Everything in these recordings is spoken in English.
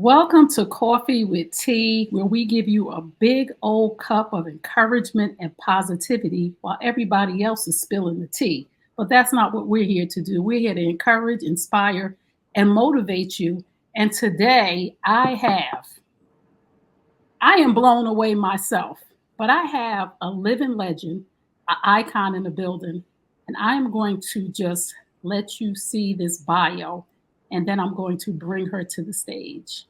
Welcome to Coffee with Tea, where we give you a big old cup of encouragement and positivity while everybody else is spilling the tea. But that's not what we're here to do. We're here to encourage, inspire, and motivate you. And today I am blown away myself, but I have a living legend, an icon in the building, and I am going to just let you see this bio, and then I'm going to bring her to the stage.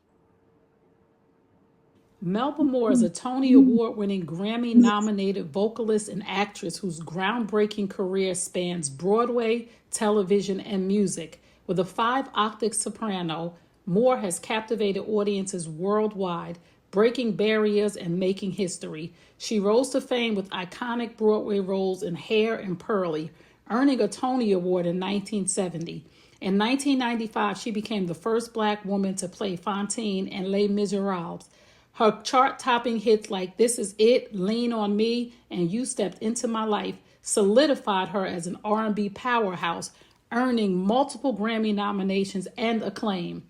Melba Moore is a Tony Award winning Grammy nominated vocalist and actress whose groundbreaking career spans Broadway, television, and music. With a 5 octave soprano, Moore has captivated audiences worldwide, breaking barriers and making history. She rose to fame with iconic Broadway roles in Hair and Pearly, earning a Tony Award in 1970. In 1995, she became the first Black woman to play Fantine in Les Miserables. Her chart-topping hits like This Is It, Lean on Me, and You Stepped Into My Life solidified her as an R&B powerhouse, earning multiple Grammy nominations and acclaim.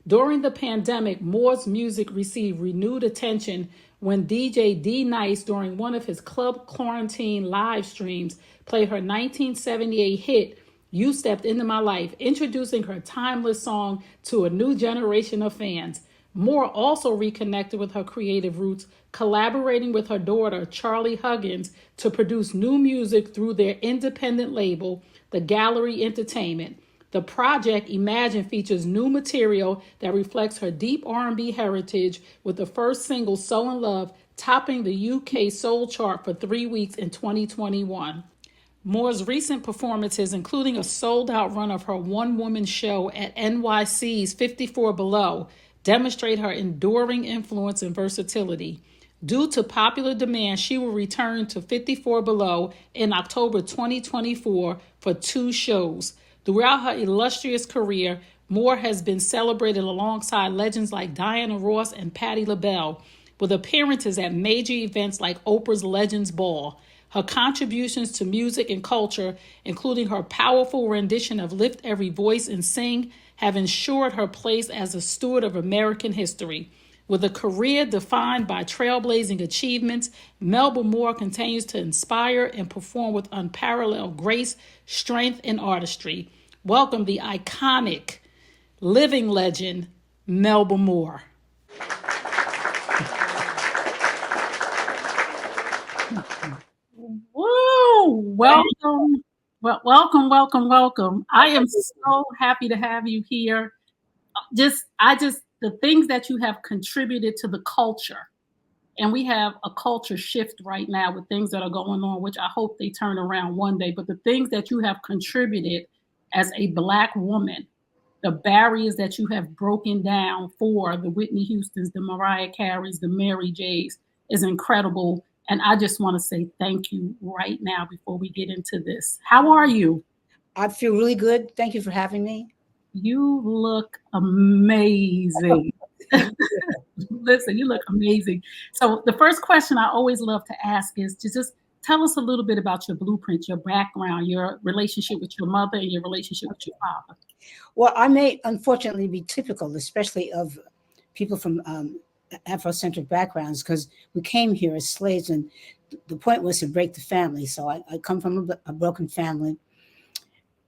During the pandemic, Moore's music received renewed attention when DJ D Nice, during one of his club quarantine live streams, played her 1978 hit You Stepped Into My Life, introducing her timeless song to a new generation of fans. Moore also reconnected with her creative roots, collaborating with her daughter, Charlie Huggins, to produce new music through their independent label, The Gallery Entertainment. The project, Imagine, features new material that reflects her deep R&B heritage, with the first single, So in Love, topping the UK Soul Chart for 3 weeks in 2021. Moore's recent performances, including a sold-out run of her one-woman show at NYC's 54 Below, demonstrate her enduring influence and versatility. Due to popular demand, she will return to 54 Below in October 2024 for 2 shows. Throughout her illustrious career, Moore has been celebrated alongside legends like Diana Ross and Patti LaBelle, with appearances at major events like Oprah's Legends Ball. Her contributions to music and culture, including her powerful rendition of Lift Every Voice and Sing, have ensured her place as a steward of American history. With a career defined by trailblazing achievements, Melba Moore continues to inspire and perform with unparalleled grace, strength, and artistry. Welcome the iconic living legend, Melba Moore. Woo! Welcome. Welcome. I am so happy to have you here. The things that you have contributed to the culture. And we have a culture shift right now with things that are going on, which I hope they turn around one day. But the things that you have contributed as a Black woman, the barriers that you have broken down for the Whitney Houstons, the Mariah Careys, the Mary Jays is incredible. And I just want to say thank you right now before we get into this. How are you? I feel really good. Thank you for having me. You look amazing. Listen, you look amazing. So the first question I always love to ask is to just tell us a little bit about your blueprint, your background, your relationship with your mother, and your relationship with your father. Well, I may unfortunately be typical, especially of people from Afrocentric backgrounds, because we came here as slaves, and the point was to break the family. So I come from a broken family,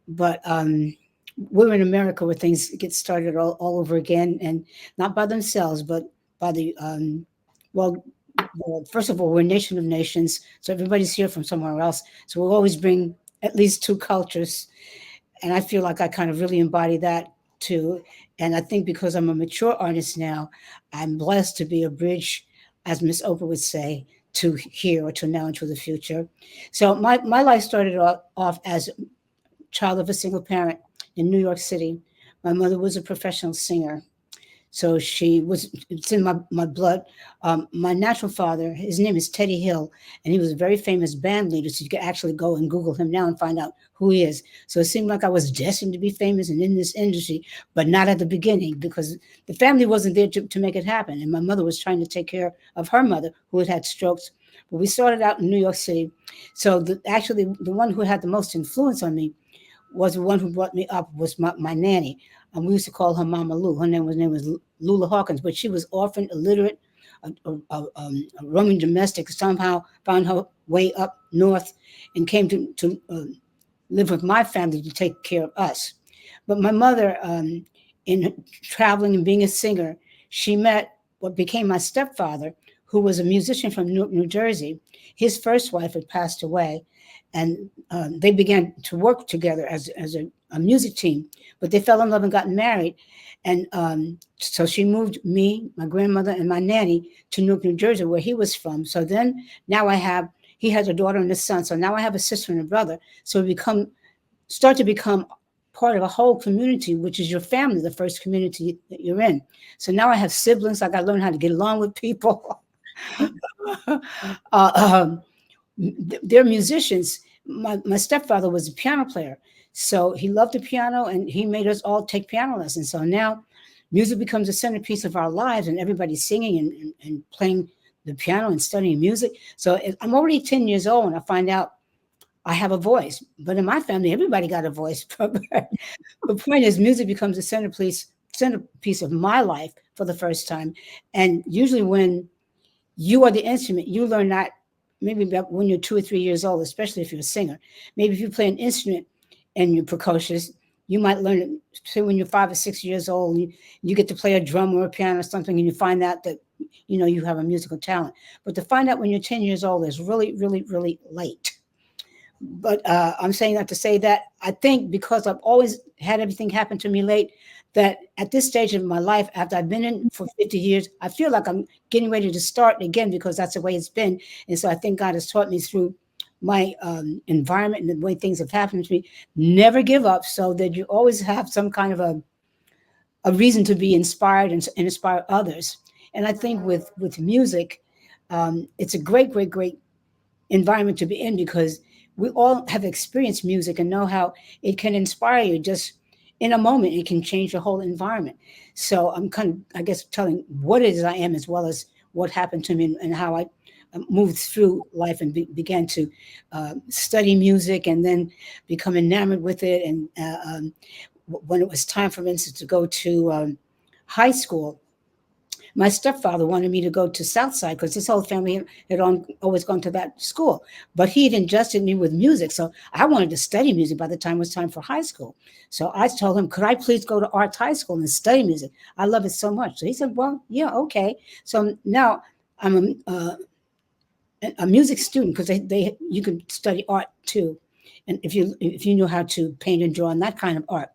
but we're in America where things get started all over again, and not by themselves, but by the well, first of all, we're a nation of nations, so everybody's here from somewhere else. So we'll always bring at least 2 cultures, and I feel like I kind of really embody that too. And I think because I'm a mature artist now, I'm blessed to be a bridge, as Miss Oprah would say, to here or to now and to the future. So my life started off as a child of a single parent in New York City. My mother was a professional singer. So it's in my blood. My natural father, his name is Teddy Hill, and he was a very famous band leader. So you could actually go and Google him now and find out who he is. So it seemed like I was destined to be famous and in this industry, but not at the beginning, because the family wasn't there to make it happen. And my mother was trying to take care of her mother, who had strokes. But we started out in New York City. So actually, the one who had the most influence on me was the one who brought me up, was my nanny. and we used to call her Mama Lou. Her name was Lula Hawkins, but she was orphaned, illiterate, a Roman domestic. Somehow found her way up north and came to live with my family to take care of us. But my mother, in traveling and being a singer, she met what became my stepfather, who was a musician from Newark, New Jersey. His first wife had passed away, and they began to work together as a music team. But they fell in love and got married. And so she moved me, my grandmother, and my nanny to Newark, New Jersey, where he was from. So then now he has a daughter and a son. So now I have a sister and a brother. So we start to become part of a whole community, which is your family, the first community that you're in. So now I have siblings. I got to learn how to get along with people. uh, they're musicians. My stepfather was a piano player. So he loved the piano and he made us all take piano lessons. So now music becomes a centerpiece of our lives and everybody's singing and playing the piano and studying music. So I'm already 10 years old and I find out I have a voice. But in my family, everybody got a voice. The point is, music becomes a centerpiece of my life for the first time. And usually, when you are the instrument, you learn that maybe about when you're 2 or 3 years old, especially if you're a singer. Maybe if you play an instrument and you're precocious, you might learn it. Say when you're 5 or 6 years old, you get to play a drum or a piano or something, and you find out that you have a musical talent. But to find out when you're 10 years old is really, really, really late. But I'm saying that to say that I think because I've always had everything happen to me late, that at this stage of my life, after I've been in for 50 years, I feel like I'm getting ready to start again because that's the way it's been. And so I think God has taught me through my environment and the way things have happened to me, never give up so that you always have some kind of a reason to be inspired and inspire others. And I think with music, it's a great, great, great environment to be in because we all have experienced music and know how it can inspire you just in a moment. It can change your whole environment. So I'm kind of, I guess, telling what it is I am as well as what happened to me and how I moved through life and began to study music and then become enamored with it. And when it was time, for instance, to go to high school, my stepfather wanted me to go to Southside because his whole family had always gone to that school. But he had entrusted me with music. So I wanted to study music by the time it was time for high school. So I told him, could I please go to Arts High School and study music? I love it so much. So he said, well, yeah, okay. So now I'm a music student because they you can study art too. And if you know how to paint and draw and that kind of art.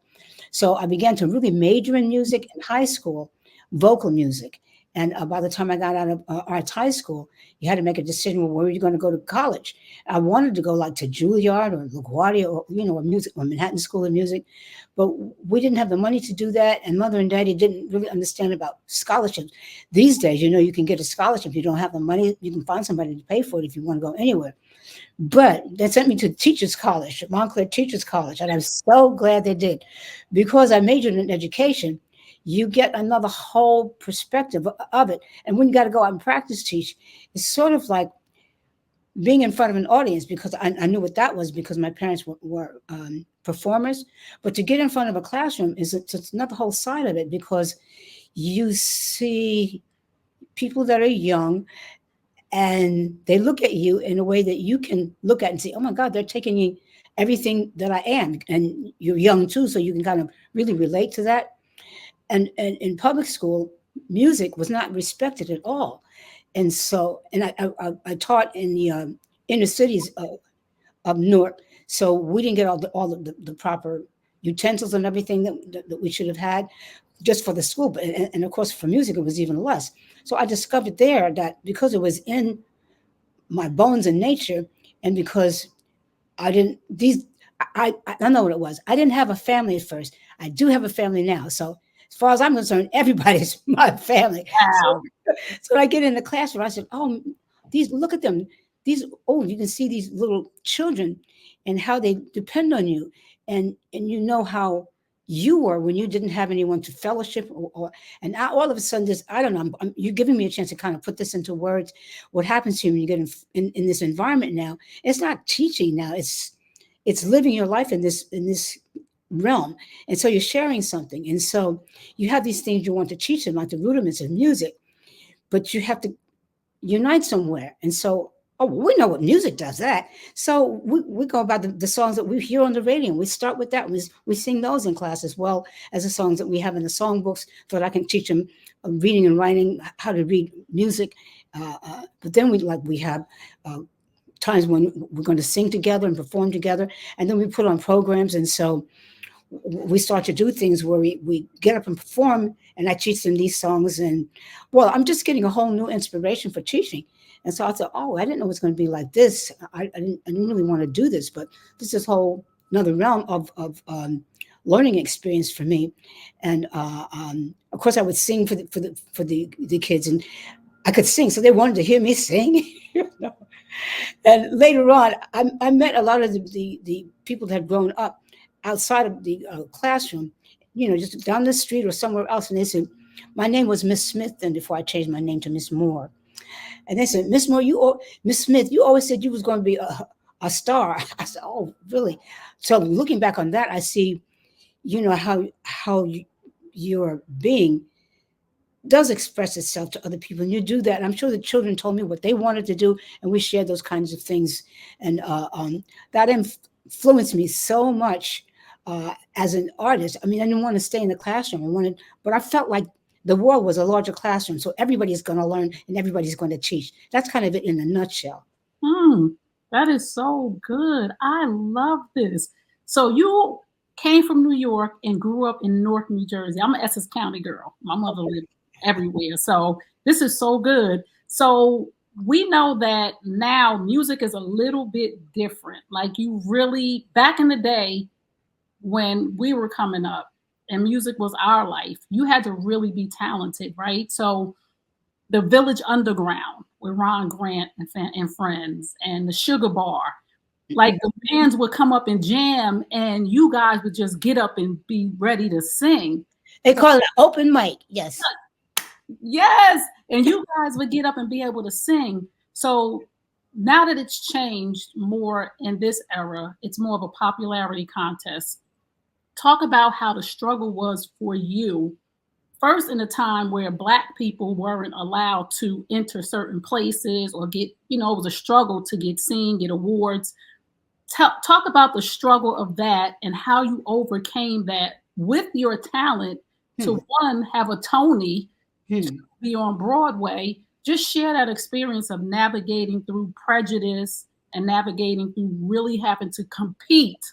So I began to really major in music in high school, vocal music. And by the time I got out of arts high school, you had to make a decision, well, where are you going to go to college? I wanted to go like to Juilliard or LaGuardia or, or music or Manhattan School of Music, but we didn't have the money to do that. And mother and daddy didn't really understand about scholarships. These days, you can get a scholarship. If you don't have the money, you can find somebody to pay for it if you want to go anywhere. But they sent me to Teachers College, Montclair Teachers College, and I'm so glad they did, because I majored in education. You get another whole perspective of it, and when you got to go out and practice teach, it's sort of like being in front of an audience because I knew what that was because my parents were performers. But to get in front of a classroom it's another whole side of it because you see people that are young and they look at you in a way that you can look at and say, oh my God, they're taking you everything that I am. And you're young too, so you can kind of really relate to that. And in public school, music was not respected at all. And so, and I taught in the inner cities of Newark, so we didn't get all the proper utensils and everything that we should have had just for the school. But and of course for music it was even less. So I discovered there that because it was in my bones and nature, and because I didn't these I know what it was. I didn't have a family at first. I do have a family now. So as far as I'm concerned, everybody's my family. So, Wow. so I get in the classroom. I said, "Oh, these look at them. These you can see these little children and how they depend on you, and you know how you were when you didn't have anyone to fellowship and now all of a sudden this I don't know. You're giving me a chance to kind of put this into words. What happens to you when you get in this environment now? It's not teaching now. It's living your life in this realm. And so you're sharing something. And so you have these things you want to teach them, like the rudiments of music, but you have to unite somewhere. And so, oh, we know what music does that. So we go about the songs that we hear on the radio. We start with that. We sing those in class as well as the songs that we have in the songbooks so that I can teach them reading and writing, how to read music. But then we have times when we're going to sing together and perform together. And then we put on programs. And so we start to do things where we get up and perform, and I teach them these songs. And well, I'm just getting a whole new inspiration for teaching. And so I thought, oh, I didn't know it was going to be like this. I didn't really want to do this, but this is whole another realm of learning experience for me. And of course, I would sing for the kids, and I could sing, so they wanted to hear me sing. You know? And later on, I met a lot of the people that had grown up outside of the classroom, just down the street or somewhere else. And they said, my name was Miss Smith then before I changed my name to Miss Moore. And they said, Miss Moore, Miss Smith, you always said you was going to be a star. I said, oh, really? So looking back on that, I see, how your being does express itself to other people, and you do that. And I'm sure the children told me what they wanted to do, and we shared those kinds of things, and that influenced me so much as an artist. I mean, I didn't want to stay in the classroom. But I felt like the world was a larger classroom, so everybody's going to learn and everybody's going to teach. That's kind of it in a nutshell. Hmm, that is so good. I love this. So you came from New York and grew up in North New Jersey. I'm an Essex County girl. My mother lived everywhere. So this is so good. So we know that now music is a little bit different. Like you really, back in the day when we were coming up and music was our life, you had to really be talented, right? So the Village Underground with Ron Grant and friends, and the Sugar Bar. Like the bands would come up and jam, and you guys would just get up and be ready to sing. They call it open mic. Yes. Yes, and you guys would get up and be able to sing. So now that it's changed more in this era, it's more of a popularity contest. Talk about how the struggle was for you first in a time where Black people weren't allowed to enter certain places or get, it was a struggle to get seen, get awards. Talk about the struggle of that and how you overcame that with your talent to one, have a Tony, to be on Broadway. Just share that experience of navigating through prejudice and navigating through really having to compete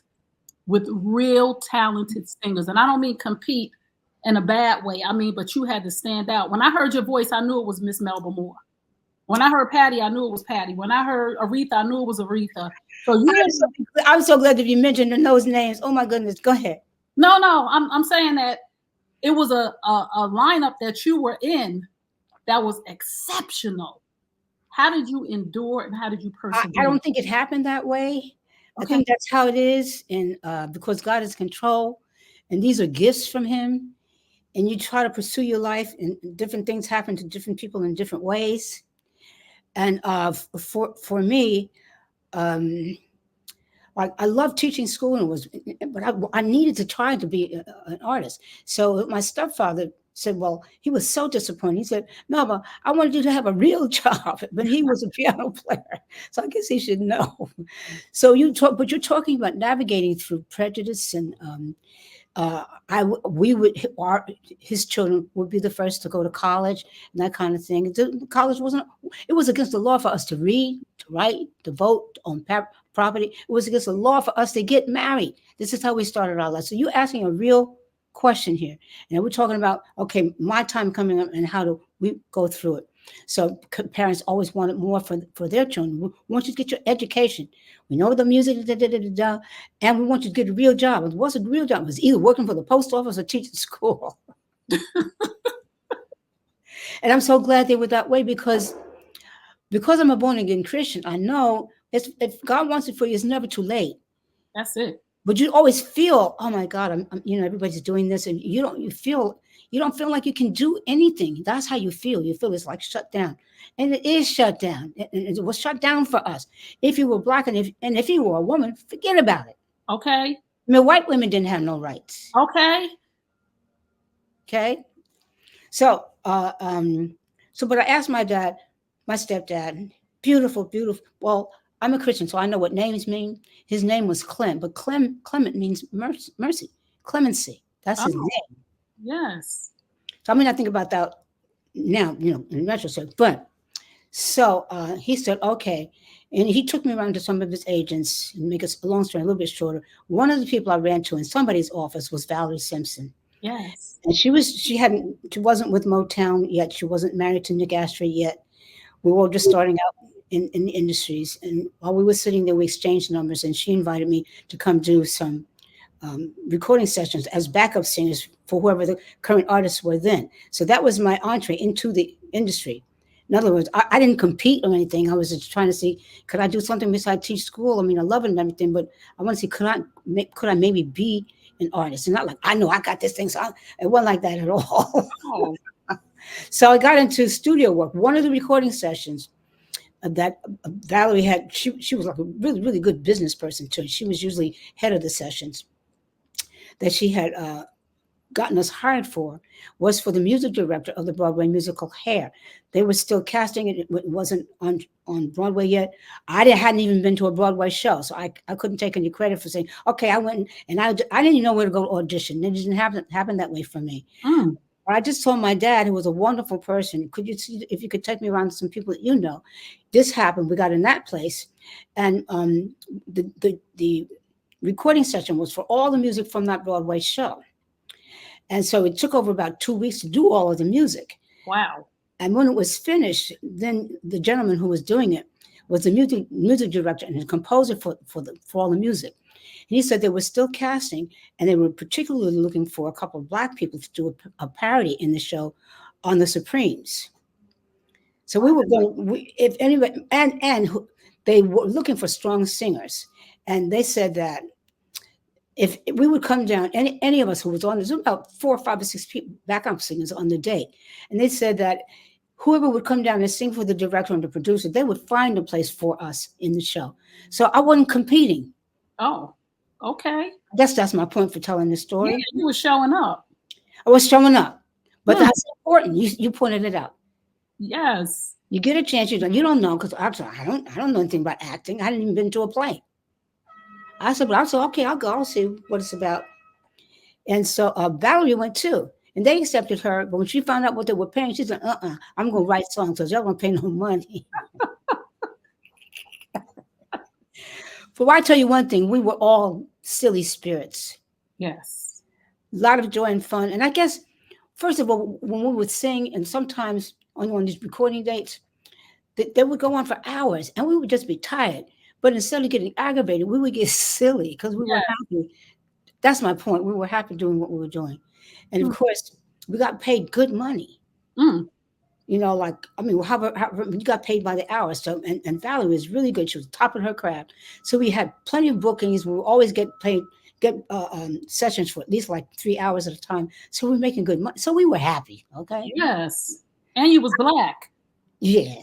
with real talented singers. And I don't mean compete in a bad way. I mean, but you had to stand out. When I heard your voice, I knew it was Miss Melba Moore. When I heard Patty, I knew it was Patty. When I heard Aretha, I knew it was Aretha. So I'm so glad that you mentioned those names. Oh my goodness, go ahead. No, I'm saying that it was a lineup that you were in that was exceptional. How did you endure and how did you persevere? I don't think it happened that way. Okay. I think that's how it is, and because God is control, and these are gifts from Him, and you try to pursue your life, and different things happen to different people in different ways. And for me, I love teaching school, but I needed to try to be an artist. So my stepfather said, well, he was so disappointed. He said, Melba, I wanted you to have a real job, but he was a piano player. So I guess he should know. So but you're talking about navigating through prejudice, and his children would be the first to go to college and that kind of thing. College it was against the law for us to read, to write, to vote, to own property. It was against the law for us to get married. This is how we started our life. So you're asking a real question here. And we're talking about, okay, my time coming up and how do we go through it. So parents always wanted more for their children. We want you to get your education. We know the music, and we want you to get a real job. What's a real job? It was either working for the post office or teaching school. And I'm so glad they were that way because I'm a born-again Christian. I know if God wants it for you, it's never too late. That's it. But you always feel, oh my God, I'm everybody's doing this, and you don't feel like you can do anything. That's how you feel. You feel it's like shut down, and it is shut down. It was shut down for us. If you were Black and if you were a woman, forget about it. Okay. I mean, white women didn't have no rights. Okay. Okay. So, but I asked my dad, my stepdad, beautiful, beautiful. Well, I'm a Christian, so I know what names mean. His name was Clem, but Clement means mercy, clemency. That's his Oh, name. yes. So I mean, I think about that now, in retrospect. But so he said, okay. And he took me around to some of his agents and make a long story a little bit shorter. One of the people I ran to in somebody's office was Valerie Simpson. Yes. And she wasn't with Motown yet. She wasn't married to Nick Astor yet. We were just starting out in the industries. And while we were sitting there, we exchanged numbers and she invited me to come do some recording sessions as backup singers for whoever the current artists were then. So that was my entree into the industry. In other words, I didn't compete or anything. I was just trying to see, could I do something besides teach school? I mean, I love it and everything, but I want to see, could I maybe be an artist? And not like, I know I got this thing. It wasn't like that at all. Oh, So I got into studio work. One of the recording sessions that Valerie had, she was like a really, really good business person too. She was usually head of the sessions that she had gotten us hired for was for the music director of the Broadway musical Hair. They were still casting it. It wasn't on Broadway yet. Hadn't even been to a Broadway show, so I couldn't take any credit for saying, okay, I went and I didn't even know where to go to audition. It didn't happen that way for me. mm, I just told my dad, who was a wonderful person, could you see if you could take me around to some people that you know? This happened. We got in that place, and the recording session was for all the music from that Broadway show. And so it took over about 2 weeks to do all of the music. wow. And when it was finished, then the gentleman who was doing it was the music director and the composer for all the music. And he said they were still casting, and they were particularly looking for a couple of black people to do a parody in the show on the Supremes. So we were going, if anybody, they were looking for strong singers, and they said that if we would come down, any of us who was on, there's about 4 or 5 or 6 people, backup singers on the date, and they said that whoever would come down and sing for the director and the producer, they would find a place for us in the show. So I wasn't competing. Oh, okay. I guess that's my point for telling this Yeah, story. you were showing up. I was showing up, but Hmm. that's important. You pointed it out. Yes. You get a chance. You don't know because I don't know anything about acting. I hadn't even been to a play. I said, okay, I'll go. I'll see what it's about. And so Valerie went too. And they accepted her. But when she found out what they were paying, she said, I'm going to write songs because y'all don't pay no money. But I tell you one thing, we were all silly spirits. Yes. A lot of joy and fun. And I guess, first of all, when we would sing, and sometimes on these recording dates, they would go on for hours and we would just be tired. But instead of getting aggravated, we would get silly because we were Yes. happy. That's my point. We were happy doing what we were doing. And of Mm, course, we got paid good money. mm, Like, I mean, however you got paid by the hour. So, and Valerie was really good. She was top of her craft. So we had plenty of bookings. We would always get paid, get sessions for at least like 3 hours at a time. So we were making good money. So we were happy. Okay. yes. And you was black. Yeah.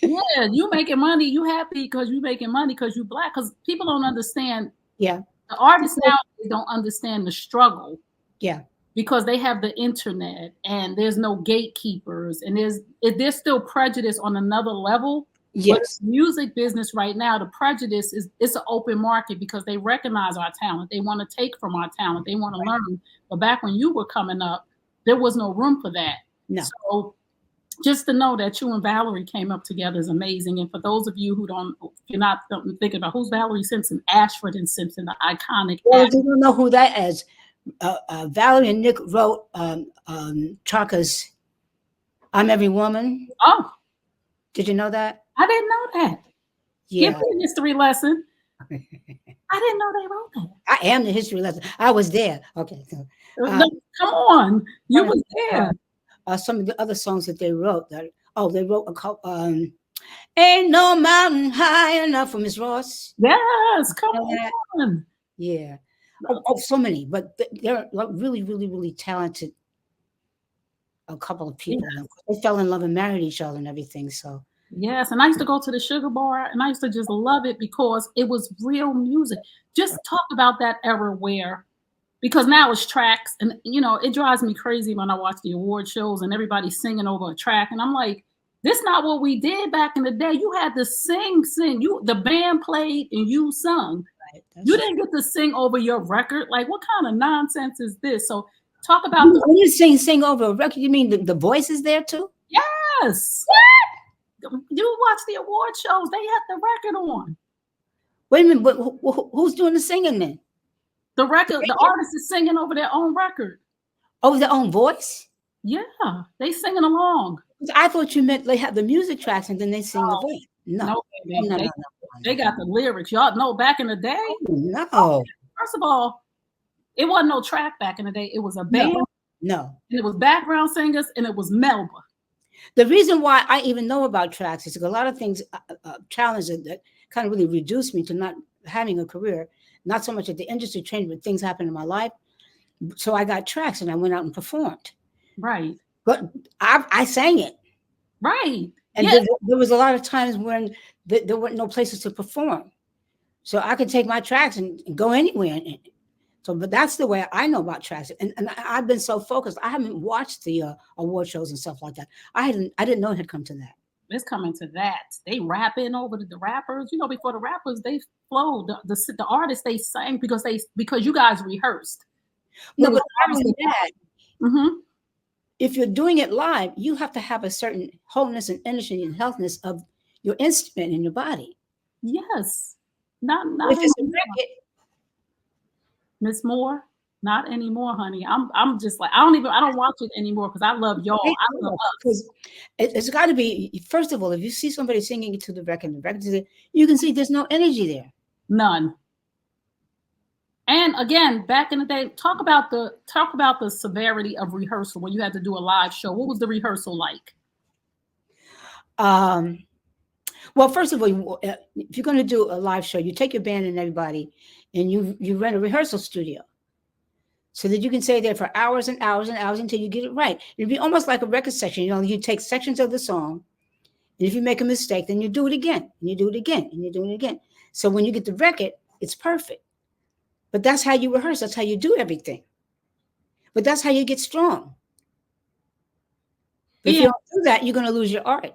Yeah, you making money. You happy because you making money because you black. Because people don't understand. Yeah. The artists now don't understand the struggle Yeah. because they have the internet and there's no gatekeepers and there's still prejudice on another level. But Yes. music business right now, the prejudice is it's an open market because they recognize our talent. They want to take from our talent. They want to learn. But back when you were coming up, there was no room for that. No. So just to know that you and Valerie came up together is amazing. And for those of you who don't, if you're not thinking about who's Valerie Simpson, Ashford and Simpson, the iconic Well, if actor. you don't know who that is, Valerie and Nick wrote Chaka's "I'm Every Woman." Oh, Did you know that? I didn't know that. Give Yeah. me a history lesson. I didn't know they wrote that. I am the history lesson. I was there. Okay. So, No, come on, you trying to was think, there. some of the other songs that they wrote. They wrote a couple. Ain't no mountain high enough for Miss Ross. Yes, come You know that? on. Yeah. So many, but they're like really, really, really talented. A couple of Yeah, people. And they fell in love and married each other and everything. So Yes, and I used to go to the Sugar Bar, and I used to just love it because it was real music. Just talk about that era where because now it's tracks, and it drives me crazy when I watch the award shows and everybody's singing over a track, and I'm like, this not what we did back in the day. You had to sing. The band played and you sung. Right. You That's didn't get to sing over your record. Like, what kind of nonsense is this? So talk about you, the when you sing over a record. You mean the voice is there too? yes. You watch the award shows, they had the record on. Wait a minute, but who's doing the singing then? The artist is singing over their own record. Over their own voice? Yeah, they singing along. I thought you meant they have the music tracks and then they sing the Oh, voice. No, no, no, baby. no, no, They no, they no, got the lyrics. Y'all know back in the day. no, Oh, no, first of all, it wasn't no track back in the day. It was a no, band no. and it was background singers and it was Melba. The reason why I even know about tracks is because a lot of things challenges that kind of really reduced me to not having a career. Not so much at the industry training, but things happened in my life. So I got tracks and I went out and performed. Right. But I sang it. Right. And Yeah. there was a lot of times when there weren't no places to perform. So I could take my tracks and go anywhere. So, but that's the way I know about tracks. And I've been so focused. I haven't watched the award shows and stuff like that. I didn't know it had come to that. It's coming to that. They rapping over the rappers. Before the rappers, they flowed. The artists they sang because you guys rehearsed. It No, was but not almost only that, mm-hmm. if you're doing it live, you have to have a certain wholeness and energy and healthiness of your instrument in your body. Yes. Not If it's a anymore. record, Miss Moore, not anymore, honey. I'm just like I don't watch it anymore because I love y'all. I love us. because it's got to be, first of all, if you see somebody singing it to the record, you can see there's no energy there. None. And again, back in the day, talk about the severity of rehearsal when you had to do a live show. What was the rehearsal like? Um, well, first of all, if you're going to do a live show, you take your band and everybody, and you rent a rehearsal studio so that you can stay there for hours and hours and hours until you get it right. It'd be almost like a record section. You take sections of the song, and if you make a mistake, then you do it again, and you do it again, and you do it again. So when you get the record, it's perfect. But that's how you rehearse. That's how you do everything. But that's how you get strong. But if you Being don't do that, you're going to lose your art.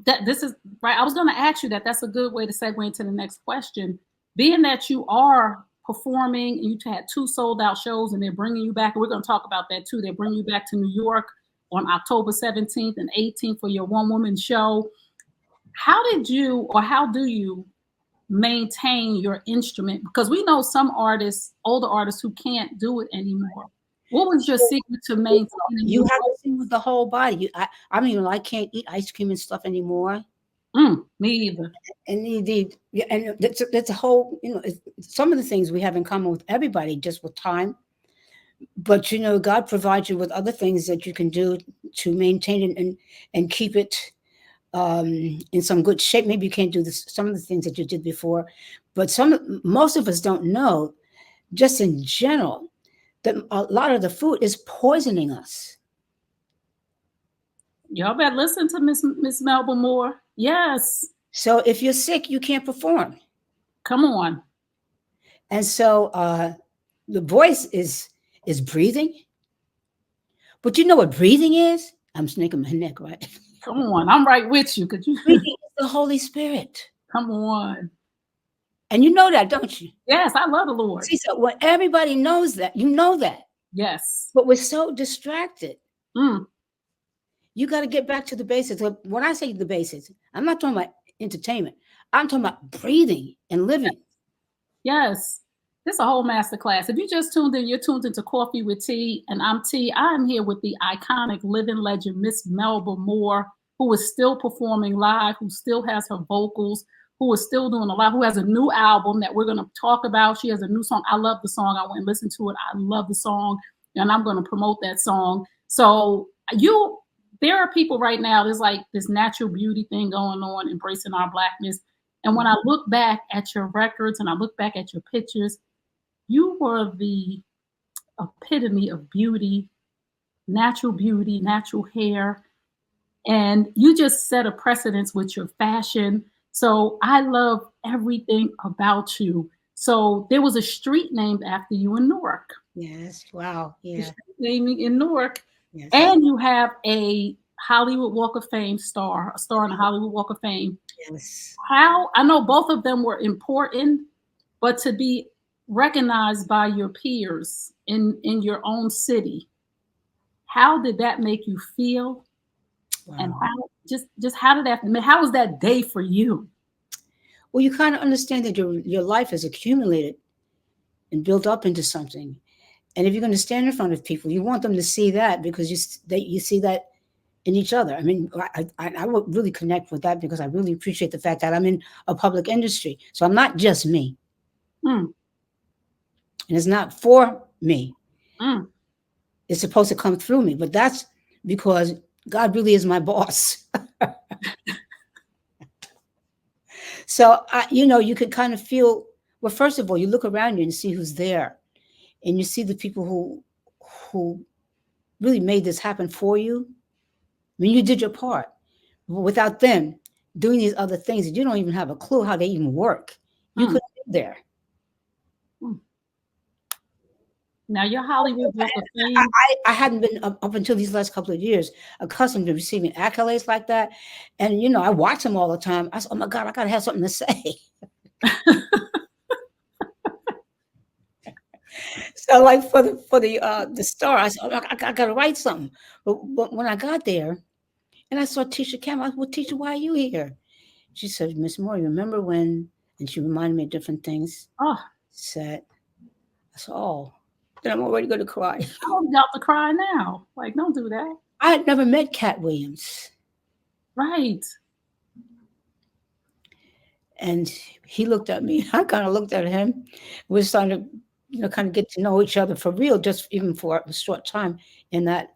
that this is right. I was going to ask you that. That's a good way to segue into the next question. Being that you are performing and you had 2 sold out shows and they're bringing you back, and we're going to talk about that too. They're bringing you back to New York on October 17th and 18th for your one woman show. How do you maintain your instrument? Because we know some artists, older artists who can't do it anymore. What was your secret to maintaining You you? have to sing with the whole body. I mean, I can't eat ice cream and stuff anymore. Me either. And yeah, and that's a whole, some of the things we have in common with everybody just with time. But God provides you with other things that you can do to maintain it and keep it in some good shape. Maybe you can't do some of the things that you did before, but most of us don't know, just in general, that a lot of the food is poisoning us. Y'all better listen to Miss Melba more. Yes. So if you're sick, you can't perform. Come on. And so the voice is breathing. But you know what breathing is? I'm snaking my neck, right? Come on. I'm right with you. Could you Breathing is the Holy Spirit. come on? And you know that, don't you? Yes, I love the Lord. See, so when everybody knows that, you know that. Yes. But we're so distracted. Mm. You got to get back to the basics. When I say the basics, I'm not talking about entertainment. I'm talking about breathing and living. Yes. This is a whole master class. If you just tuned in, you're tuned into Coffee with T, and I'm T. I'm here with the iconic living legend, Miss Melba Moore, who is still performing live, who still has her vocals, who is still doing a lot, who has a new album that we're going to talk about. She has a new song. I love the song. I went and listened to it. I love the song, and I'm going to promote that song. So there are people right now, there's like this natural beauty thing going on, embracing our Blackness. And when I look back at your records and I look back at your pictures, you were the epitome of beauty, natural hair. and you just set a precedence with your fashion. So I love everything about you. So there was a street named after you in Newark. Yes. Wow. The Yeah. street naming in Newark, Yes. and you have a Hollywood Walk of Fame star, a star in the Hollywood Walk of Fame. Yes. How I know both of them were important, but to be recognized by your peers in your own city, how did that make you feel? And Wow. how just how did that, I mean, how was that day for you? Well, you kind of understand that your life is accumulated and built up into something. And if you're going to stand in front of people, you want them to see that because you see that in each other. I mean, I would really connect with that because I really appreciate the fact that I'm in a public industry. So I'm not just me, Mm, and it's not for me. mm, It's supposed to come through me, but that's because God really is my boss. So you could kind of feel. Well, first of all, you look around you and see who's there, and you see the people who really made this happen for you. I mean, you did your part. Without them doing these other things that you don't even have a clue how they even work, you mm, couldn't be there. mm. Now your Hollywood Walk of I, Fame. I hadn't been up until these last couple of years accustomed to receiving accolades like that. And, I watch them all the time. I said, oh my God, I got to have something to say. So like for the star, I said, oh, I got to write something. But when I got there and I saw Tisha Campbell, I said, well, Tisha, why are you here? She said, Miss Moore, you remember when, and she reminded me of different things. Oh, Said, I said, oh, then I'm already going to cry. I'm about to cry now. Like, don't do that. I had never met Cat Williams. Right. And he looked at me. I kind of looked at him. We were starting to, kind of get to know each other for real, just even for a short time. In that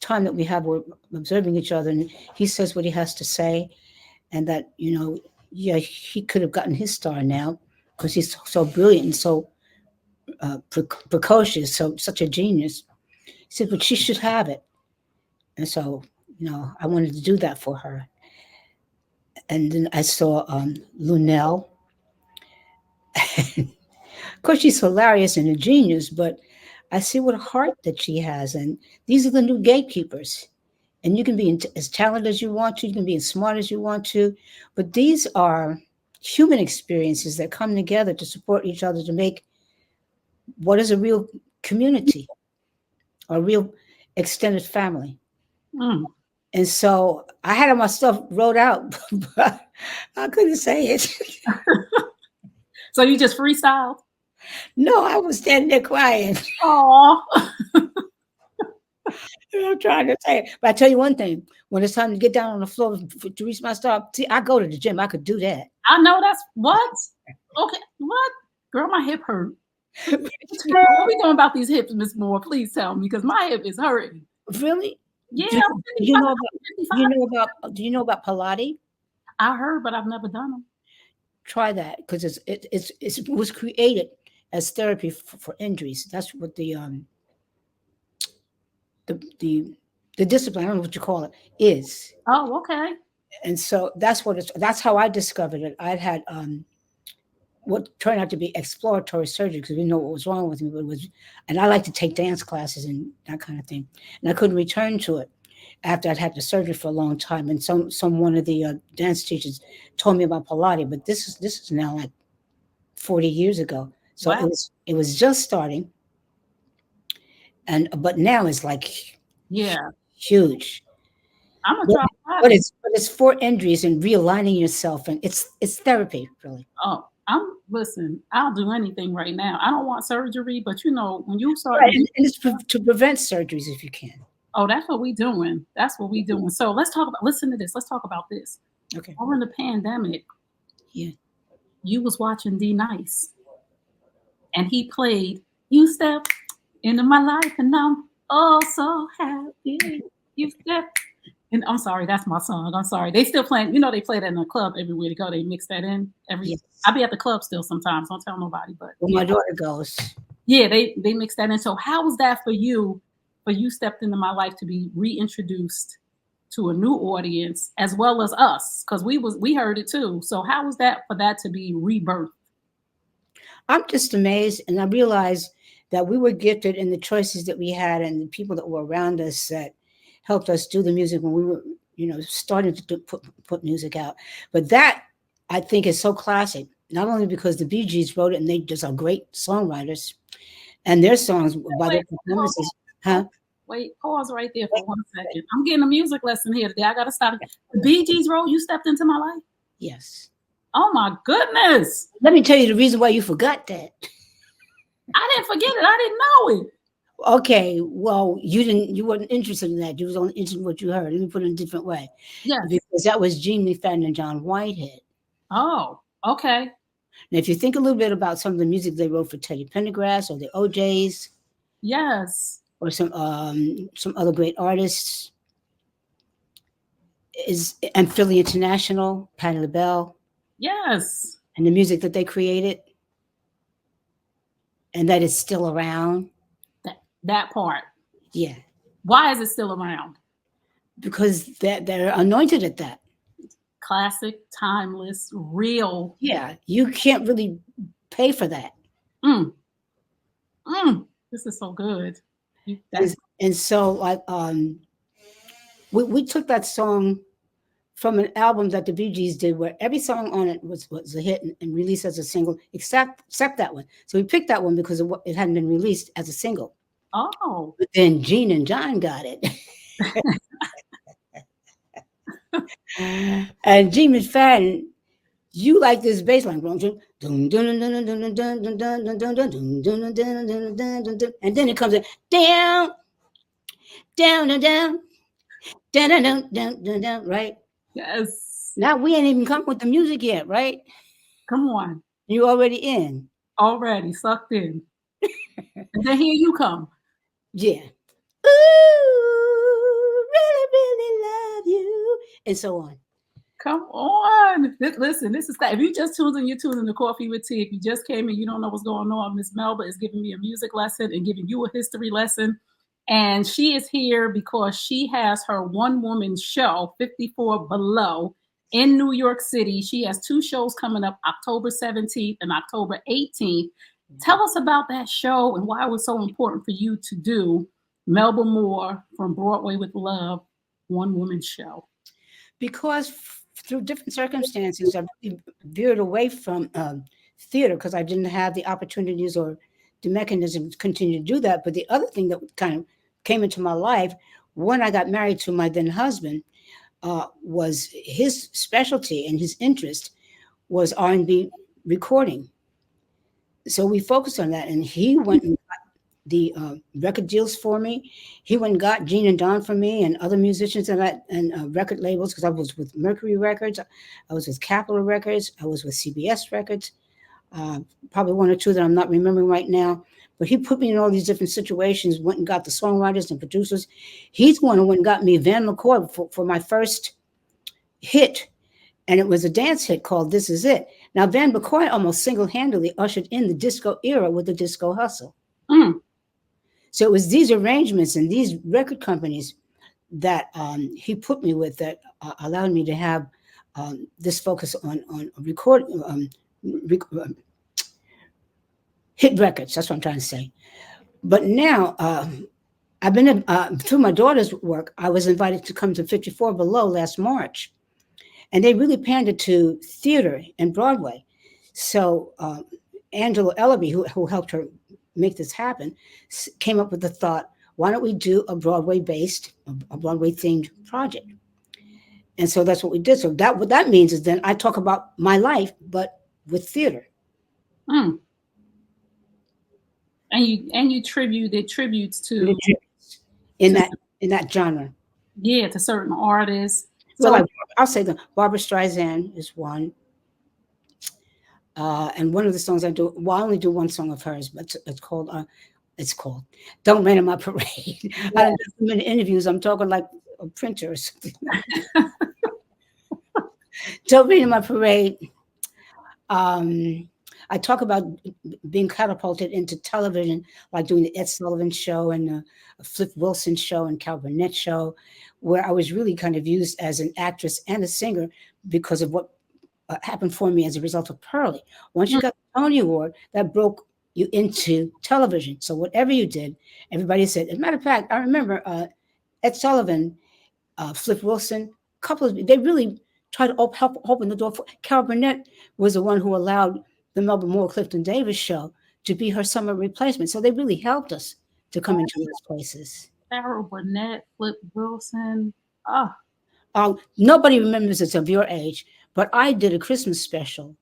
time that we have, we're observing each other. And he says what he has to say. And that, yeah, he could have gotten his star now because he's so brilliant and so precocious, so such a genius. He said, but she should have it. And so, I wanted to do that for her. And then I saw Lunel. Of course, she's hilarious and a genius, but I see what a heart that she has. And these are the new gatekeepers. And you can be as talented as you want to, you can be as smart as you want to, but these are human experiences that come together to support each other to make what is a real community, a real extended family. Mm. And so I had my stuff wrote out, but I couldn't say it. So you just freestyled? No, I was standing there crying. Oh, I'm trying to say it. But I tell you one thing, when it's time to get down on the floor to reach my stop, see, I go to the gym. I could do that. I know that's what. Okay, what? Girl, my hip hurt. What we doing about these hips, Miss Moore? Please tell me, because my hip is hurting. Really? Yeah, Do, I'm do you 55. know about I'm 55. do you know about Pilates? I heard, but I've never done them. Try that because it was created as therapy for injuries. That's what the discipline, I don't know what you call it, is. Oh, okay. And so that's how I discovered it. I'd had what turned out to be exploratory surgery because we didn't know what was wrong with me, but it was, and I like to take dance classes and that kind of thing. And I couldn't return to it after I'd had the surgery for a long time. And some one of the dance teachers told me about Pilates, but this is now like 40 years ago. So Wow. it was just starting, and but now it's like Yeah, huge. I'm gonna But, try but Pilates. it's for injuries and realigning yourself, and it's therapy really. Oh, listen. I'll do anything right now. I don't want surgery, but when you start Right, doing, and it's to prevent surgeries if you can. oh, that's what we doing. That's what we doing. So let's talk about. Listen to this. Let's talk about this. Okay. During the pandemic, Yeah. you was watching D Nice, and he played "You Step Into My Life," and I'm oh so happy. You step. And I'm sorry, that's my song. I'm sorry. They still playing. They play that in the club everywhere to go. They mix that in every. Yes. I be at the club still sometimes. Don't tell nobody, but Well, yeah, my daughter goes. yeah, they mix that in. So how was that for you? For you stepped into my life to be reintroduced to a new audience as well as us because we heard it too. So how was that for that to be rebirthed? I'm just amazed, and I realized that we were gifted in the choices that we had and the people that were around us that helped us do the music when we were, starting to put music out. But that I think is so classic, not only because the Bee Gees wrote it and they just are great songwriters, and their songs by their Wait, hold performances, on. huh? Wait, pause right there for 1 second. I'm getting a music lesson here today. I gotta stop. The Bee Gees role, you stepped into my life. Yes. Oh my goodness. Let me tell you the reason why you forgot that. I didn't forget it. I didn't know it. Okay, well, you weren't interested in that. You was only interested in what you heard. Let me put it in a different way. Yes. Because that was Gene McFadden and John Whitehead. Oh, okay. Now, if you think a little bit about some of the music they wrote for Teddy Pendergrass or the OJs Yes. or some other great artists, and Philly International, Patti LaBelle, Yes. and the music that they created, and that is still around. That part. Yeah, Why is it still around? because they're anointed at that. Classic, timeless, real. Yeah, you can't really pay for that. Mm, this is so good. And, That's and so like we took that song from an album that the Bee Gees did, where every song on it was a hit and released as a single, except that one. So we picked that one because it hadn't been released as a single. oh. But then Gene and John got it, and Gene McFadden, you like this bass line, don't you? And then it comes in down, down, and down, down, down, down, down, down, down, right? Yes. Now we ain't even come with the music yet, right? Come on. You already in. Already sucked in. And then here you come. Yeah. Ooh, really, really love you. And so on. Come on. Listen, this is that. If you just tuned in, you're tuning to Coffee with Tea. If you just came in, you don't know what's going on. Miss Melba is giving me a music lesson and giving you a history lesson. And she is here because she has her one woman show, 54 Below, in New York City. She has two shows coming up October 17th and October 18th. Tell us about that show and why it was so important for you to do Melba Moore from Broadway with Love, one woman show. Because through different circumstances, I really veered away from theater because I didn't have the opportunities or the mechanism to continue to do that. But the other thing that kind of came into my life when I got married to my then husband was his specialty and his interest was R&B recording. So we focused on that, and he went and got the record deals for me. He went and got Gene and Don for me, and other musicians and record labels because I was with Mercury Records, I was with Capitol Records, I was with CBS Records, probably one or two that I'm not remembering right now. But he put me in all these different situations. Went and got the songwriters and producers. He's the one who went and got me Van McCoy for my first hit, and it was a dance hit called "This Is It." Now, Van McCoy almost single-handedly ushered in the disco era with the disco hustle. Mm. So it was these arrangements and these record companies that he put me with that allowed me to have this focus on recording hit records. That's what I'm trying to say. But now I've been through my daughter's work. I was invited to come to 54 Below last March, and they really pandered to theater and Broadway. So Angela Ellaby, who helped her make this happen, came up with the thought, why don't we do a Broadway-based, a Broadway-themed project? And so that's what we did. So that what that means is then I talk about my life, but with theater. Mm. And you did tributes to In to that genre. yeah to certain artists. Well, So I'll say that Barbara Streisand is one. And one of the songs I do, well, I only do one song of hers, but it's called "Don't Rain on My Parade." I don't do so many interviews. I'm talking like a printer or something. "Don't Rain on My Parade." I talk about being catapulted into television, like doing the Ed Sullivan Show and the Flip Wilson Show and Cal Burnett Show, where I was really kind of used as an actress and a singer because of what happened for me as a result of Pearlie. Once you Mm. got the Tony Award, that broke you into television. So whatever you did, everybody said. As a matter of fact, I remember Ed Sullivan, Flip Wilson, a couple of they really tried to help open the door for Carol Burnett was the one who allowed the Melba Moore Clifton Davis show to be her summer replacement. So they really helped us to come into those places. Sarah Burnett, Flip Wilson. Oh, Nobody remembers it's of your age, but I did a Christmas special.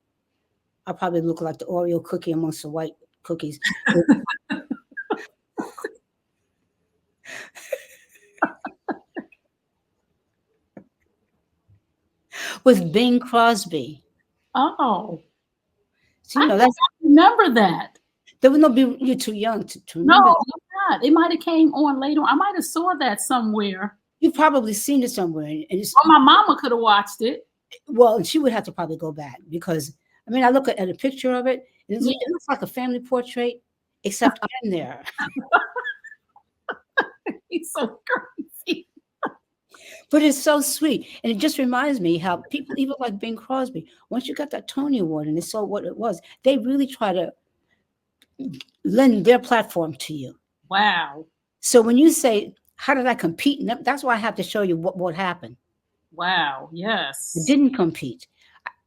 I probably look like the Oreo cookie amongst the white cookies with Bing Crosby. oh, So, I think that's I remember that. there would not be you're too young to No, remember that. I'm not. It might have came on later. I might have saw that somewhere. You've probably seen it somewhere, and it's Or my mama could have watched it. well, she would have to probably go back because I mean, I look at a picture of it, and Yeah, it looks like a family portrait, except I'm there. he's so crazy. But it's so sweet, and it just reminds me how people, even like Bing Crosby, once you got that Tony Award and they saw what it was, they really try to lend their platform to you. Wow. So when you say, "How did I compete?" And that's why I have to show you what happened. Wow. I Yes. didn't compete.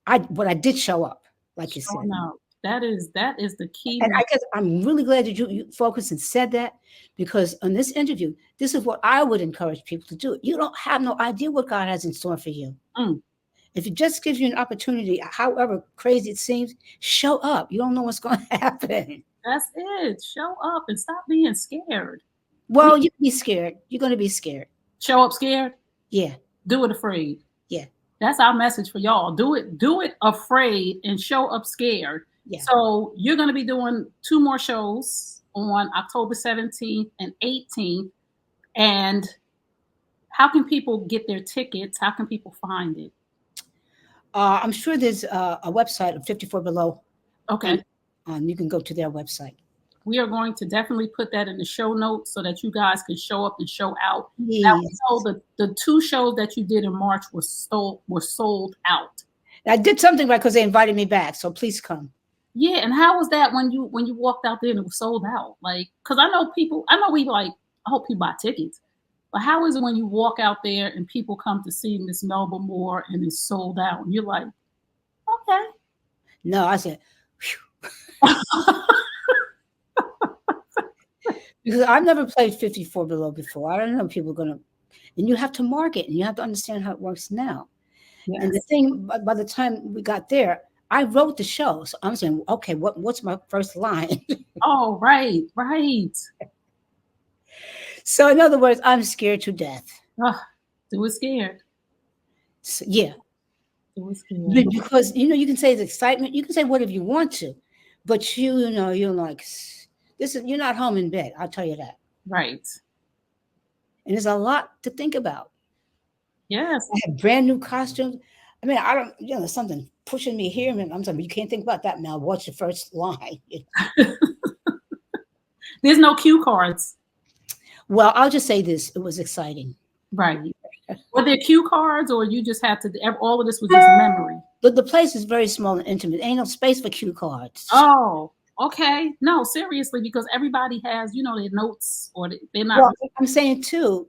But I did show up, like you said. Showing up. That is the key And one. I guess I'm really glad that you focused and said that because on this interview, this is what I would encourage people to do. You don't have no idea what God has in store for you. Mm, If it just gives you an opportunity, however crazy it seems, show up. You don't know what's going to happen. that's it. Show up and stop being scared. We Well, you can be scared. You're going to be scared. show up scared. Yeah, Do it afraid. yeah, That's our message for y'all. Do it afraid and show up scared. yeah. So you're going to be doing 2 more shows on October 17th and 18th. And how can people get their tickets? How can people find it? I'm sure there's a website of 54 Below. Okay. You can go to their website. We are going to definitely put that in the show notes so that you guys can show up and show out. Now we Please. know the 2 shows that you did in March were sold out. I did something right because they invited me back. So please come. Yeah, and how was that when you walked out there and it was sold out? Like, because I know we like, I hope people buy tickets, but how is it when you walk out there and people come to see Miss Melba Moore and it's sold out and you're like, okay. No, I said, because I've never played 54 Below before. I don't know if people are going to, and you have to market and you have to understand how it works now. Yes. And the thing, by the time we got there, I wrote the show. So I'm saying, okay, what's my first line? Oh, right, right. So in other words, I'm scared to death. Ugh, do it scared. So, yeah. Do it scared. Because, you can say it's excitement. You can say whatever you want to, but you're like, you're not home in bed. I'll tell you that. Right. And there's a lot to think about. Yes. I have brand new costumes. I mean, I don't, there's something pushing me here. And I'm saying, you can't think about that now. What's the first line? There's no cue cards. Well, I'll just say this. It was exciting. Right. Were there cue cards or you just had to, all of this was just memory? The place is very small and intimate. Ain't no space for cue cards. Oh, okay. No, seriously, because everybody has, their notes or they're not. Well, I'm saying too,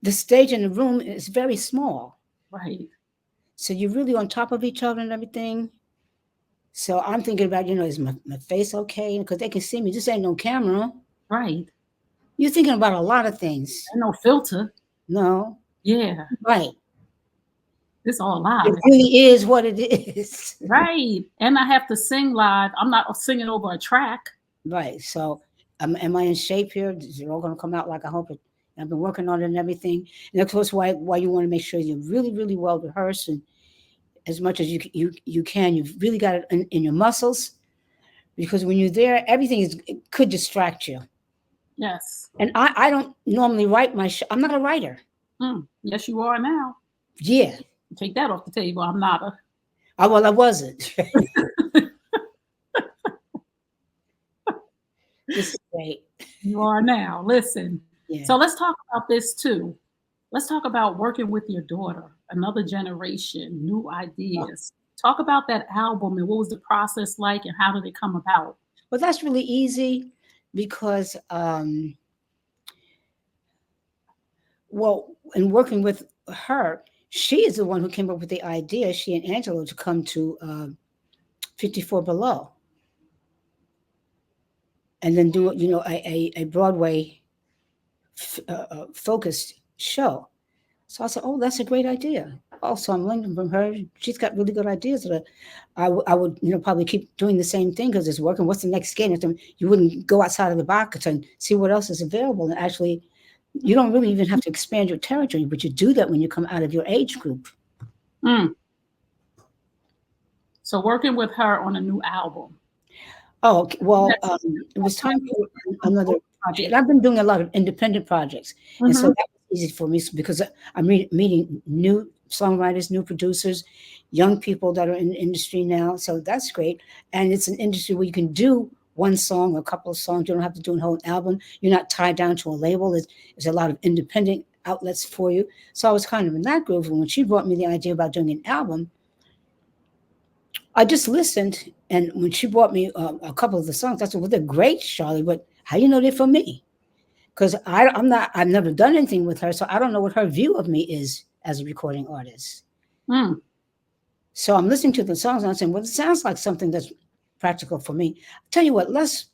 the stage in the room is very small. Right. So you're really on top of each other and everything. So I'm thinking about, is my face okay? Because they can see me. This ain't no camera. Right. You're thinking about a lot of things. And no filter. No. Yeah. Right. It's all live. It really is what it is. Right. And I have to sing live. I'm not singing over a track. Right. So am I in shape here? Is it all going to come out like I hope it? I've been working on it and everything. And of course, why you want to make sure you're really, really well rehearsed and as much as you can. You've really got it in your muscles because when you're there, everything it could distract you. Yes. And I don't normally write my show. I'm not a writer. Yes, you are now. Yeah. Take that off the table. I'm not a. Well, I wasn't. This is great. You are now. Listen. So Yeah. let's talk about this too. Let's talk about working with your daughter, another generation, new Oh, ideas. Talk about that album and what was the process like and how did it come about? well, that's really easy because, well, in working with her, she is the one who came up with the idea, she and Angelo, to come to 54 Below and then do, a Broadway focused show. So I said, "Oh, that's a great idea." Also, I'm learning from her. She's got really good ideas that I would, probably keep doing the same thing because it's working. What's the next game? You wouldn't go outside of the box and see what else is available. And actually, you don't really even have to expand your territory, but you do that when you come out of your age group. Mm. So working with her on a new album. Oh, okay. Well, That's it was time for on another both project. And feet. I've been doing a lot of independent projects. And so Mm-hmm. that was easy for me because I'm meeting new songwriters, new producers, young people that are in the industry now. So that's great. And it's an industry where you can do one song, a couple of songs. You don't have to do a whole album. You're not tied down to a label. There's a lot of independent outlets for you. So I was kind of in that groove. And when she brought me the idea about doing an album, I just listened, and when she brought me a couple of the songs, I said, "Well, they're great, Charlie, but how do you know they're for me?" Because I've never done anything with her, so I don't know what her view of me is as a recording artist. Mm. So I'm listening to the songs and I'm saying, "Well, it sounds like something that's practical for me." Tell you what, let's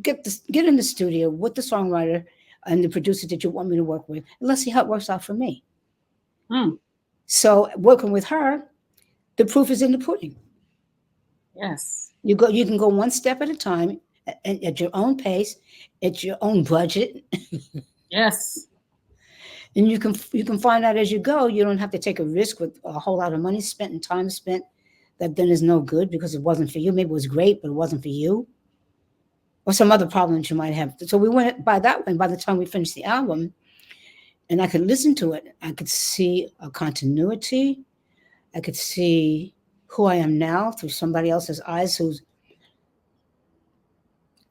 get in the studio with the songwriter and the producer that you want me to work with, and let's see how it works out for me. Mm. So working with her, the proof is in the pudding. Yes. You can go one step at a time at your own pace, at your own budget, Yes. and you can find out as you go. You don't have to take a risk with a whole lot of money spent and time spent that then is no good because it wasn't for you. Maybe it was great, but it wasn't for you, or some other problem that you might have. So we went by that way. By the time we finished the album, and I could listen to it, I could see a continuity. I could see who I am now through somebody else's eyes who's,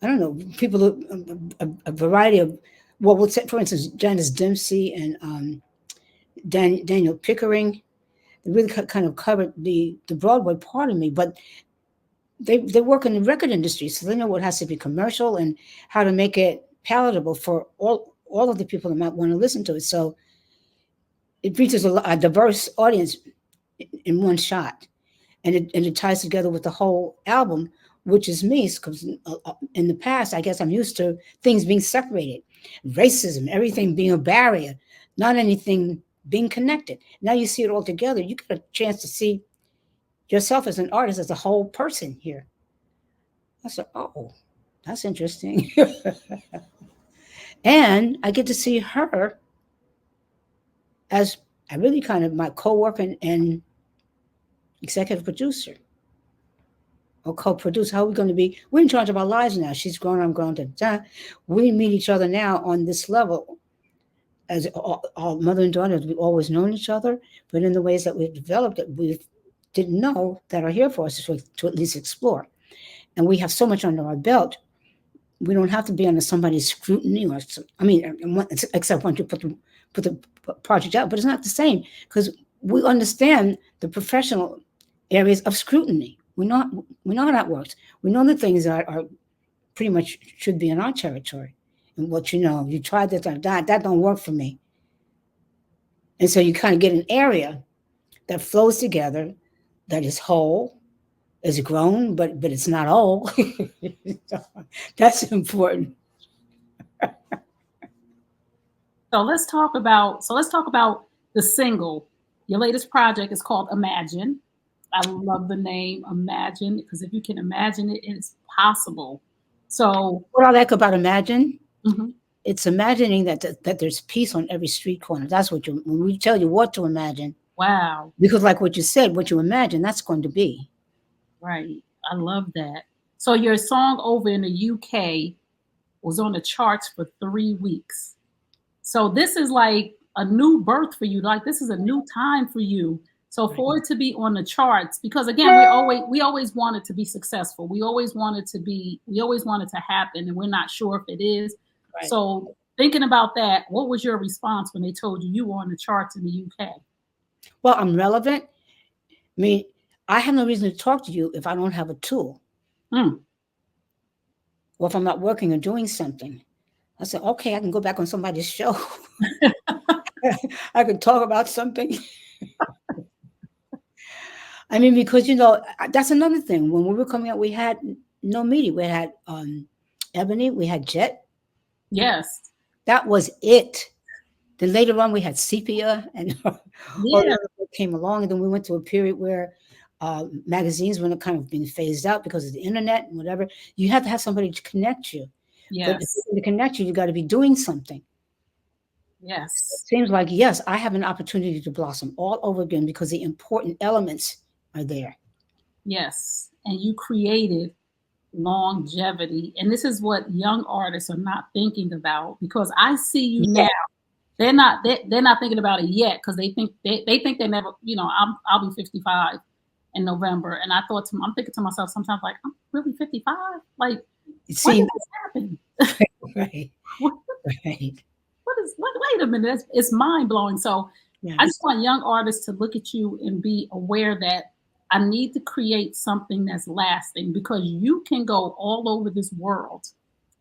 I don't know, people, a variety of, well, let's say, for instance, Janice Dempsey and Daniel Pickering. They really kind of covered the Broadway part of me, but they work in the record industry, so they know what has to be commercial and how to make it palatable for all of the people that might want to listen to it. So it reaches a diverse audience in one shot. And it ties together with the whole album, which is me. Because in the past, I guess I'm used to things being separated, racism, everything being a barrier, not anything being connected. Now you see it all together. You get a chance to see yourself as an artist, as a whole person here. I said, "Oh, that's interesting," and I get to see her as I really kind of my co-worker and executive producer or co-produce. How are we going to be? We're in charge of our lives now. She's grown, I'm grown. We meet each other now on this level as our mother and daughter. We've always known each other, but in the ways that we've developed it, we didn't know that are here for us to at least explore. And we have so much under our belt. We don't have to be under somebody's scrutiny, or I mean, except once you put the project out. But it's not the same because we understand the professional areas of scrutiny. We know how that works. We know the things that are pretty much should be in our territory. And what you tried this or that don't work for me. And so you kind of get an area that flows together, that is whole, is grown, but it's not all. That's important. So let's talk about the single. Your latest project is called Imagine. I love the name Imagine because if you can imagine it, it's possible. So, What I like about Imagine, mhm. it's imagining that there's peace on every street corner. That's what when we tell you what to imagine, Wow, because like what you said, what you imagine, that's going to be. right. I love that. So your song over in the UK was on the charts for 3 weeks. So this is like a new birth for you. Like this is a new time for you. So Right. for it to be on the charts, because again, we always wanted to be successful. We always wanted to happen, and we're not sure if it is. Right. So thinking about that, what was your response when they told you you were on the charts in the UK? Well, I'm relevant. I mean, I have no reason to talk to you if I don't have a tool Mm. or if I'm not working or doing something. I said, okay, I can go back on somebody's show. I can talk about something. I mean, because that's another thing. When we were coming out, we had no media. We had Ebony, we had Jet. Yes. That was it. Then later on, we had Sepia, and all the Yeah. other stuff came along. And then we went to a period where magazines were kind of being phased out because of the internet and whatever. You have to have somebody to connect you. But if Yes. to connect you, you got to be doing something. Yes. It seems like, yes, I have an opportunity to blossom all over again because the important elements are there. Yes. And you created longevity. And this is what young artists are not thinking about, because I see you Yeah. now. They're not thinking about it yet, because they think they never, I'll be 55 in November. And I'm thinking to myself sometimes, like, I'm really 55? Like, It when did seems this happen? right, What, right. wait a minute, it's mind blowing. So I just Yes. want young artists to look at you and be aware that I need to create something that's lasting, because you can go all over this world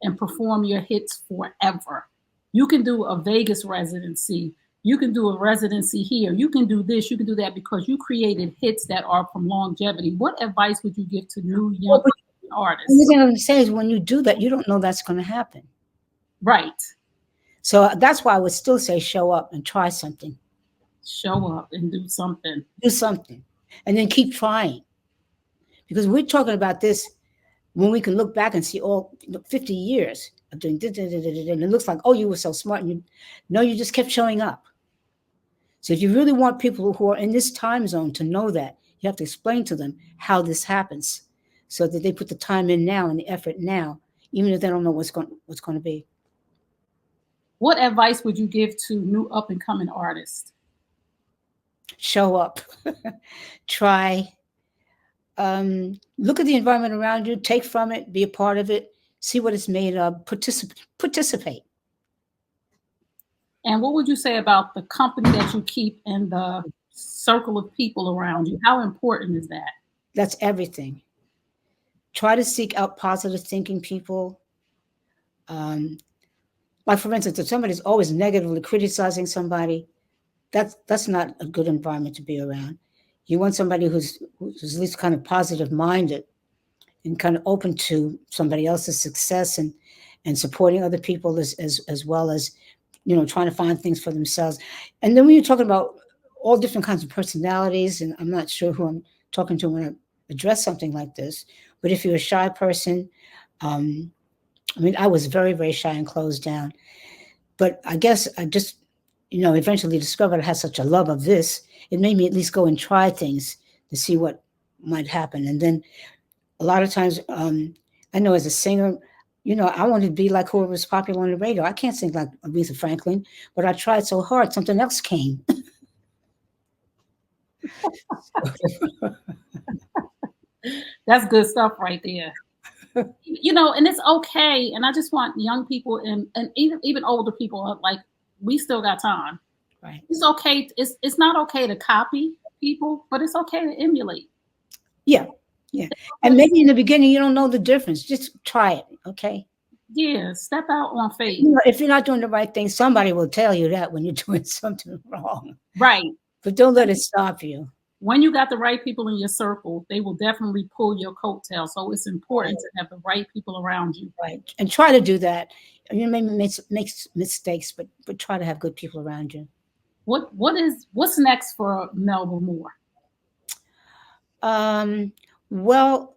and perform your hits forever. You can do a Vegas residency. You can do a residency here. You can do this. You can do that, because you created hits that are from longevity. What advice would you give to new Well, young but the only artists? thing I'm going to say is when you do that, you don't know that's going to happen. Right. So that's why I would still say show up and try something, Show up and do something. do something, and then keep trying. Because we're talking about this when we can look back and see all 50 years of doing this, and it looks like, oh, you were so smart. And you just kept showing up. So if you really want people who are in this time zone to know that, you have to explain to them how this happens so that they put the time in now and the effort now, even if they don't know what's going to be. What advice would you give to new up and coming artists? Show up, try, look at the environment around you, take from it, be a part of it, see what it's made of, participate. And what would you say about the company that you keep and the circle of people around you? How important is that? That's everything. Try to seek out positive thinking people. Um, like for instance, if somebody's always negatively criticizing somebody, that's not a good environment to be around. You want somebody who's at least kind of positive minded and kind of open to somebody else's success and supporting other people as well as trying to find things for themselves. And then when you're talking about all different kinds of personalities, and I'm not sure who I'm talking to when I address something like this, but if you're a shy person, um, I mean, I was very, very shy and closed down. But I guess I just, eventually discovered I had such a love of this. It made me at least go and try things to see what might happen. And then a lot of times, I know as a singer, I wanted to be like whoever was popular on the radio. I can't sing like Aretha Franklin, but I tried so hard, something else came. That's good stuff right there. And it's okay. And I just want young people and even older people, like, we still got time. Right. It's okay. It's not okay to copy people, but it's okay to emulate. Yeah. Yeah. And Okay. maybe in the beginning, you don't know the difference. Just try it. Okay. Yeah, step out on faith. If you're not doing the right thing, somebody will tell you that when you're doing something wrong. Right. But don't let it stop you. When you got the right people in your circle, they will definitely pull your coattail. So it's important to have the right people around you. Right. And try to do that. You maybe make mistakes, but try to have good people around you. What's next for Melba Moore? Um, well,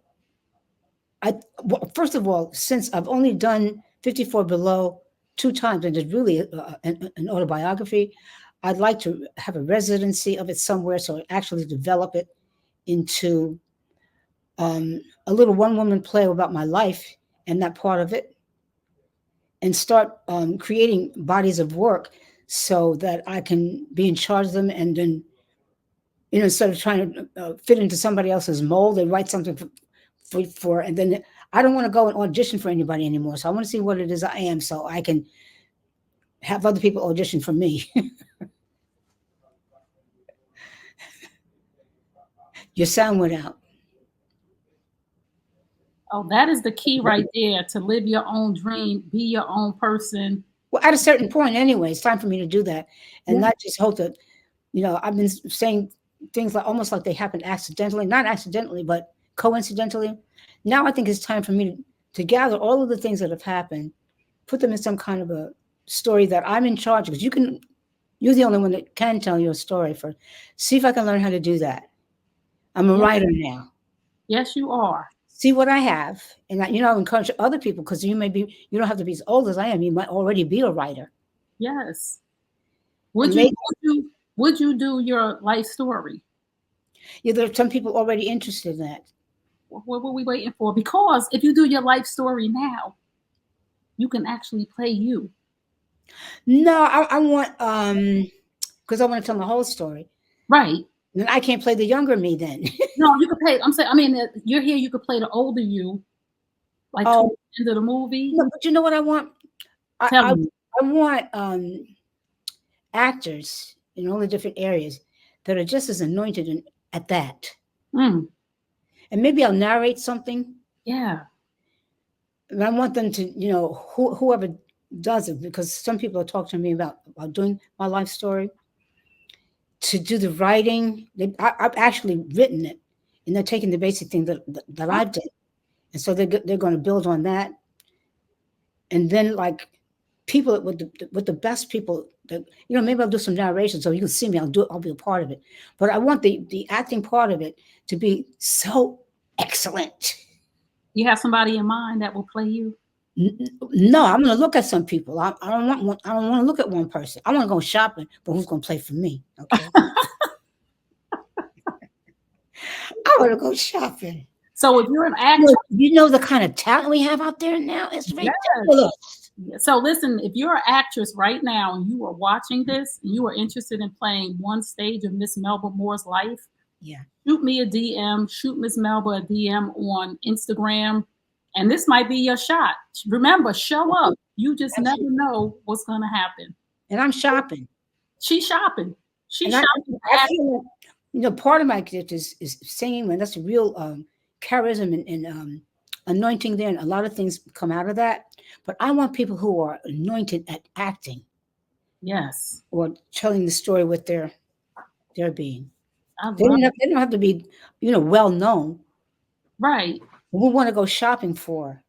first of all, since I've only done 54 Below two times, and it's really an autobiography, I'd like to have a residency of it somewhere, so I actually develop it into a little one-woman play about my life and that part of it, and start creating bodies of work so that I can be in charge of them and then instead of trying to fit into somebody else's mold, they write something and then I don't want to go and audition for anybody anymore. So I want to see what it is I am, so I can have other people audition for me. Your sound went out. Oh, that is the key right there, to live your own dream, be your own person. Well, at a certain point, anyway, it's time for me to do that, and Yeah. not just hope that, I've been saying things like almost like they happened accidentally, not accidentally, but coincidentally. Now I think it's time for me to gather all of the things that have happened, put them in some kind of a story that I'm in charge, because you're the only one that can tell your story. For see if I can learn how to do that. I'm a Yeah. writer now. Yes, you are. See what I have, and I encourage other people, because you don't have to be as old as I am. You might already be a writer. Yes. And Would you maybe would you would you do your life story? there are some people already interested in that. What were we waiting for? Because if you do your life story now, you can actually play you. No, I want because I want to tell the whole story. Right. Then I can't play the younger me then. No, you could play. I'm saying. I mean, you're here. You could play the older you, like Oh towards the end of the movie. no, but you know what I want? I Tell I, me. I want actors in all the different areas that are just as anointed at that. Mm, And maybe I'll narrate something. yeah. And I want them to, whoever does it, because some people are talking to me about doing my life story, to do the writing. I've actually written it, and they're taking the basic thing that Oh, I've done, and so they're going to build on that, and then like people with the best people that maybe I'll do some narration so you can see me. I'll be a part of it, but I want the acting part of it to be so excellent. you have somebody in mind that will play you. No, I'm going to look at some people. I don't want one. I don't want to look at one person. I want to go shopping, but who's going to play for me? Okay, I want to go shopping. So if you're an actress, You know the kind of talent we have out there now. It's yes. ridiculous. So listen, if you're an actress right now and you are watching this, and you are interested in playing one stage of Miss Melba Moore's life, Yeah. shoot me a DM, shoot Miss Melba a DM on Instagram, and this might be your shot. Remember, show up. You just never Absolutely. know what's going to happen. And I'm shopping, She's shopping. She's and I shopping. I feel like, part of my gift is singing. When that's a real charism and anointing there, and a lot of things come out of that. But I want people who are anointed at acting Yes, or telling the story with their being. I They love. don't have, they don't have to be well known. Right, We want to go shopping for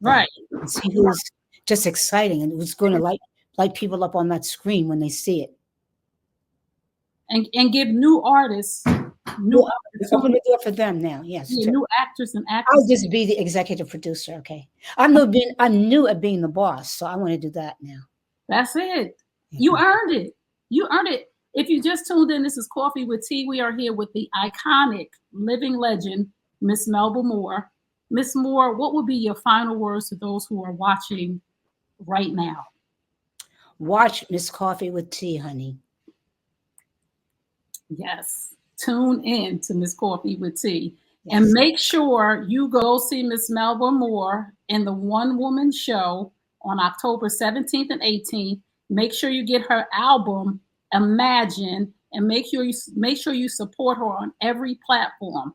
them right, and see who's just exciting and who's going to light people up on that screen when they see it. and give new artists new Well, open opportunities. the door for them now. Yes, Yeah, new actors and I'll actresses. just be the executive producer. Okay, I'm new at being the boss, so I want to do that now. That's it. You Mhm. earned it. You earned it. If you just tuned in, this is Coffee with Tea. We are here with the iconic living legend, Miss Melba Moore. Miss Moore, what would be your final words to those who are watching right now? Watch Miss Coffee with Tea, honey. Yes. Tune in to Miss Coffee with Tea. And Yes, make sure you go see Miss Melba Moore in the One Woman Show on October 17th and 18th. Make sure you get her album, Imagine, and make sure you support her on every platform.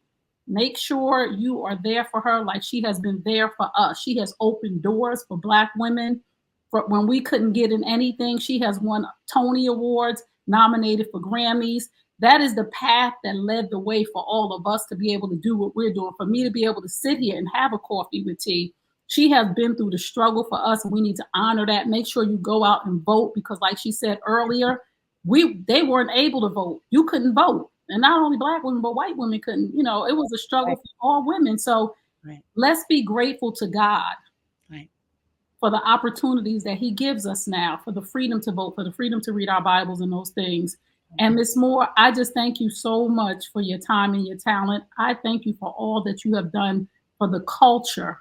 Make sure you are there for her like she has been there for us. She has opened doors for Black women. For when we couldn't get in anything, she has won Tony Awards, nominated for Grammys. That is the path that led the way for all of us to be able to do what we're doing. For me to be able to sit here and have a coffee with tea, she has been through the struggle for us, and we need to honor that. Make sure you go out and vote, because, like she said earlier, they weren't able to vote. You couldn't vote, and not only Black women but white women couldn't. It was a struggle right, for all women. So right, let's be grateful to God right. for the opportunities that he gives us now, for the freedom to vote, for the freedom to read our Bibles and those things. And Miss Moore, I just thank you so much for your time and your talent. I thank you for all that you have done for the culture.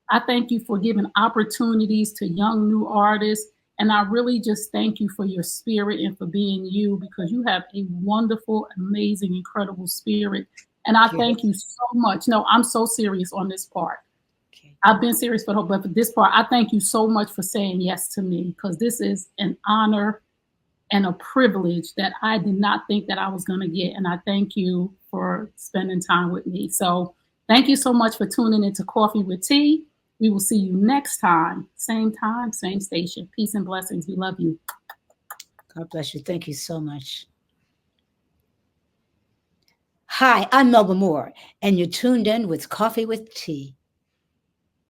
I thank you for giving opportunities to young new artists. And I really just thank you for your spirit and for being you, because you have a wonderful, amazing, incredible spirit. And I Thank thank you. you so much. No, I'm so serious on this part. Okay. I've been serious for the whole, but for this part, I thank you so much for saying yes to me, because this is an honor and a privilege that I did not think that I was going to get. And I thank you for spending time with me. So thank you so much for tuning into Coffee with Tea. We will see you next time, same station. Peace and blessings. We love you. God bless you. Thank you so much. Hi, I'm Melba Moore, and you're tuned in with Coffee with Tea.